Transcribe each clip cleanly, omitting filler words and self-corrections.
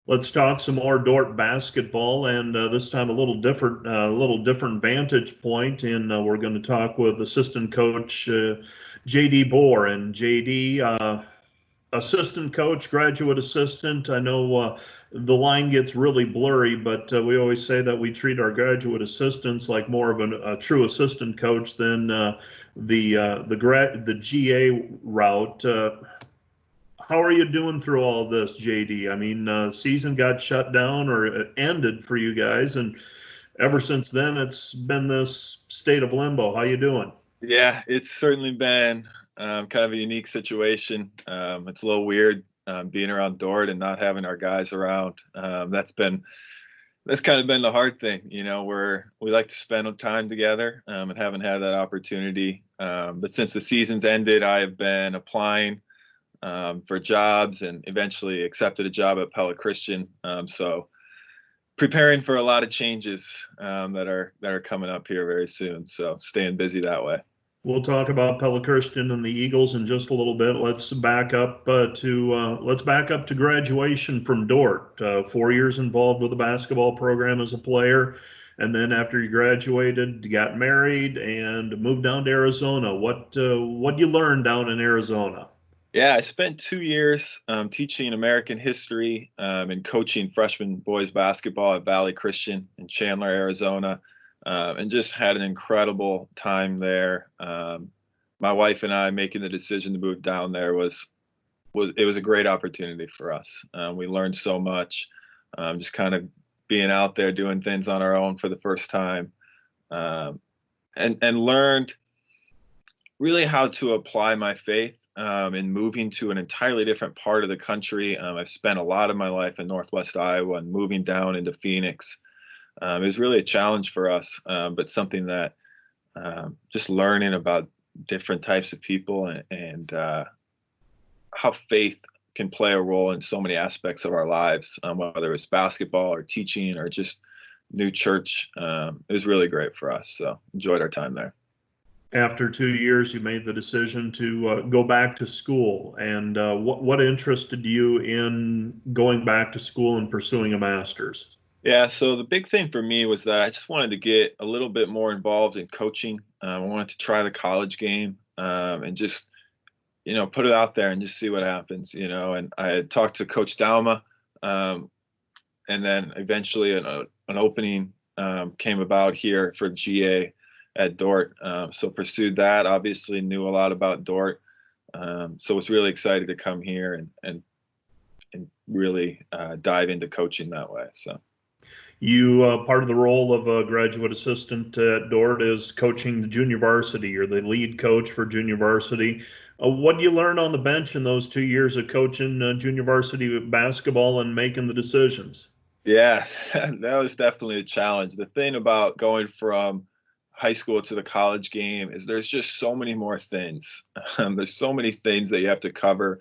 Let's talk some more Dordt basketball, and this time a little different vantage point. And we're going to talk with assistant coach JD Boer. And JD, assistant coach, graduate assistant. I know the line gets really blurry, but we always say that we treat our graduate assistants like more of a true assistant coach than the GA route. How are you doing through all this, JD? I mean, season got shut down or it ended for you guys, and ever since then it's been this state of limbo. How you doing? Yeah, it's certainly been kind of a unique situation. It's a little weird being around Dort and not having our guys around. That's kind of been the hard thing, where we like to spend time together and haven't had that opportunity. But since the season's ended, I have been applying for jobs and eventually accepted a job at Pella Christian. So preparing for a lot of changes that are coming up here very soon. So staying busy that way. We'll talk about Pelikirstin and the Eagles in just a little bit. Let's back up to graduation from Dordt. 4 years involved with the basketball program as a player, and then after you graduated, you got married and moved down to Arizona. What you learn down in Arizona? Yeah, I spent 2 years teaching American history and coaching freshman boys basketball at Valley Christian in Chandler, Arizona, and just had an incredible time there. My wife and I making the decision to move down there was a great opportunity for us. We learned so much, just kind of being out there doing things on our own for the first time, um, and learned really how to apply my faith in moving to an entirely different part of the country. I've spent a lot of my life in Northwest Iowa, and moving down into Phoenix, it was really a challenge for us, but something that just learning about different types of people and how faith can play a role in so many aspects of our lives, whether it's basketball or teaching or just new church. It was really great for us. So enjoyed our time there. After 2 years, you made the decision to go back to school. And what interested you in going back to school and pursuing a master's? Yeah, so the big thing for me was that I just wanted to get a little bit more involved in coaching. I wanted to try the college game and just, put it out there and just see what happens. And I had talked to Coach Dalma, um, and then eventually an opening came about here for GA at Dordt. So pursued that. Obviously, knew a lot about Dordt, so was really excited to come here and really dive into coaching that way. So. You part of the role of a graduate assistant at Dordt is coaching the junior varsity. You're the lead coach for junior varsity. What do you learn on the bench in those 2 years of coaching junior varsity basketball and making the decisions? Yeah, that was definitely a challenge. The thing about going from high school to the college game is there's just so many more things. There's so many things that you have to cover.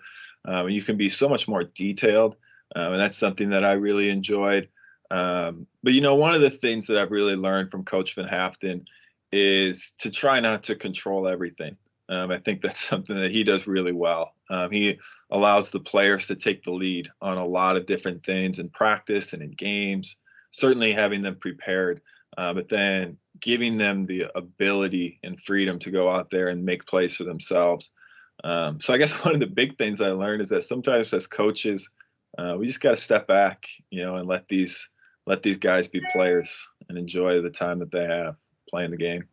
You can be so much more detailed, and that's something that I really enjoyed. But one of the things that I've really learned from Coach Van Haften is to try not to control everything. I think that's something that he does really well. He allows the players to take the lead on a lot of different things in practice and in games, certainly having them prepared, but then giving them the ability and freedom to go out there and make plays for themselves. So I guess one of the big things I learned is that sometimes as coaches, we just got to step back, and let these guys be players and enjoy the time that they have playing the game.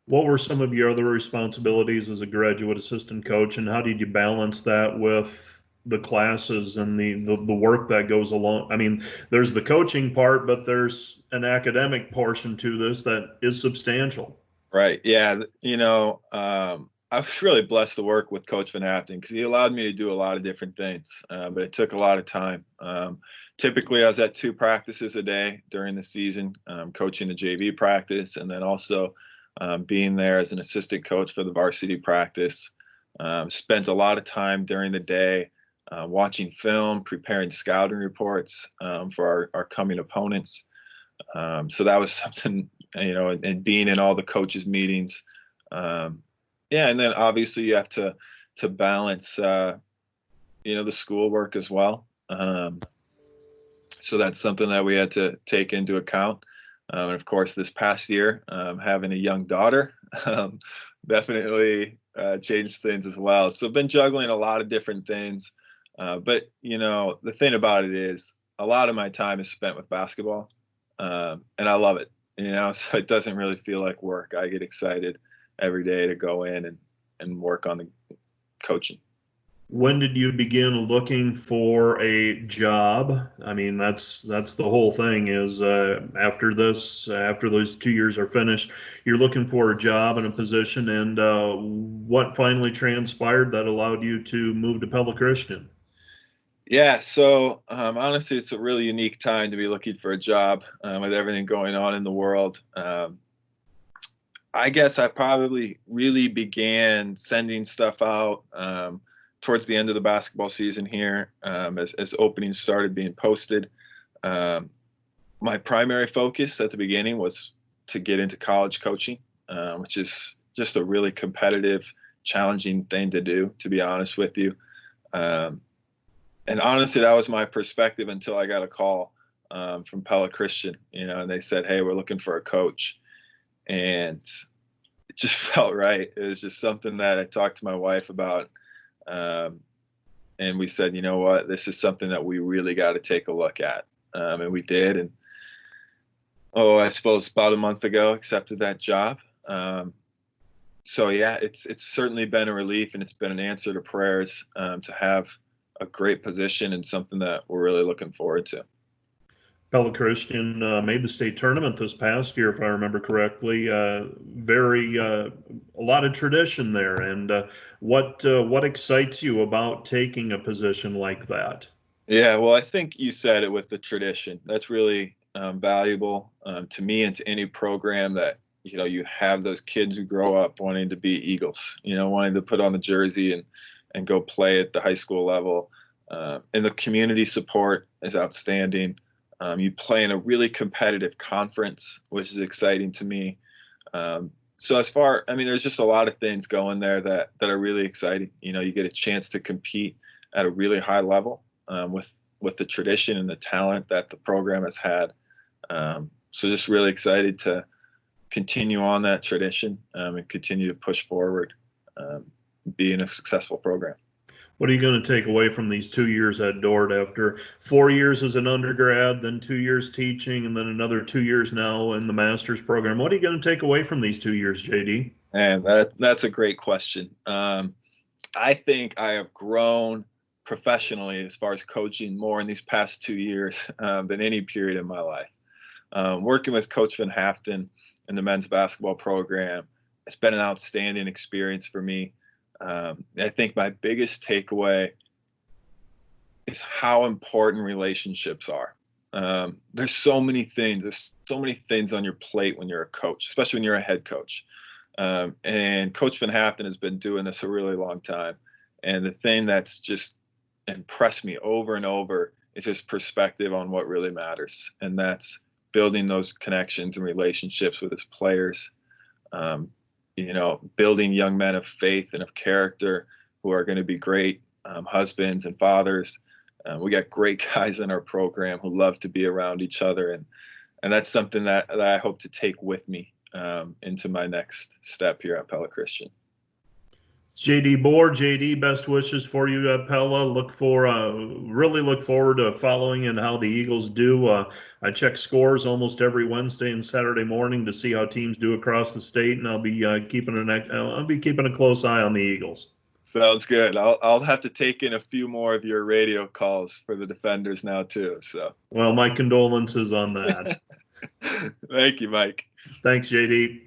What were some of your other responsibilities as a graduate assistant coach, and how did you balance that with the classes and the work that goes along? I mean, there's the coaching part, but there's an academic portion to this that is substantial. Right. Yeah. I was really blessed to work with Coach Van Haften because he allowed me to do a lot of different things, but it took a lot of time. Typically, I was at 2 practices a day during the season, coaching the JV practice, and then also being there as an assistant coach for the varsity practice. Spent a lot of time during the day watching film, preparing scouting reports for our coming opponents. So that was something, and being in all the coaches' meetings. Yeah, and then obviously you have to balance, the schoolwork as well. So that's something that we had to take into account. And of course, this past year, having a young daughter definitely changed things as well. So I've been juggling a lot of different things. But, the thing about it is a lot of my time is spent with basketball, and I love it, so it doesn't really feel like work. I get excited every day to go in and work on the coaching. When did you begin looking for a job? I mean, that's the whole thing is after those 2 years are finished, you're looking for a job and a position. And what finally transpired that allowed you to move to Pella Christian? Yeah, so honestly, it's a really unique time to be looking for a job with everything going on in the world. I guess I probably really began sending stuff out towards the end of the basketball season here, as openings started being posted. My primary focus at the beginning was to get into college coaching, which is just a really competitive, challenging thing to do, to be honest with you. And honestly, that was my perspective until I got a call from Pella Christian, and they said, "Hey, we're looking for a coach." And it just felt right. It was just something that I talked to my wife about. And we said, you know what, this is something that we really got to take a look at. And we did. And I suppose about a month ago, accepted that job. So yeah, it's certainly been a relief, and it's been an answer to prayers to have a great position and something that we're really looking forward to. Pella Christian made the state tournament this past year, if I remember correctly. A lot of tradition there. And what excites you about taking a position like that? Yeah, well, I think you said it with the tradition. That's really valuable to me and to any program that you have those kids who grow up wanting to be Eagles, wanting to put on the jersey and go play at the high school level. And the community support is outstanding. You play in a really competitive conference, which is exciting to me. So there's just a lot of things going there that are really exciting. You get a chance to compete at a really high level with the tradition and the talent that the program has had. So just really excited to continue on that tradition and continue to push forward, being a successful program. What are you going to take away from these 2 years at Dordt after 4 years as an undergrad, then 2 years teaching, and then another 2 years now in the master's program? What are you going to take away from these 2 years, JD? And that's a great question. I think I have grown professionally as far as coaching more in these past 2 years than any period in my life. Working with Coach Van Haften in the men's basketball program, it's been an outstanding experience for me. I think my biggest takeaway is how important relationships are. There's so many things on your plate when you're a coach, especially when you're a head coach. And Coach Van Haften has been doing this a really long time. And the thing that's just impressed me over and over is his perspective on what really matters. And that's building those connections and relationships with his players. Building young men of faith and of character who are going to be great husbands and fathers. We got great guys in our program who love to be around each other. And that's something that I hope to take with me into my next step here at Pella Christian. JD Boer, JD, best wishes for you at Pella. Really look forward to following and how the Eagles do. I check scores almost every Wednesday and Saturday morning to see how teams do across the state, and I'll be keeping a close eye on the Eagles. Sounds good. I'll have to take in a few more of your radio calls for the Defenders now too. So, well, my condolences on that. Thank you, Mike. Thanks, JD.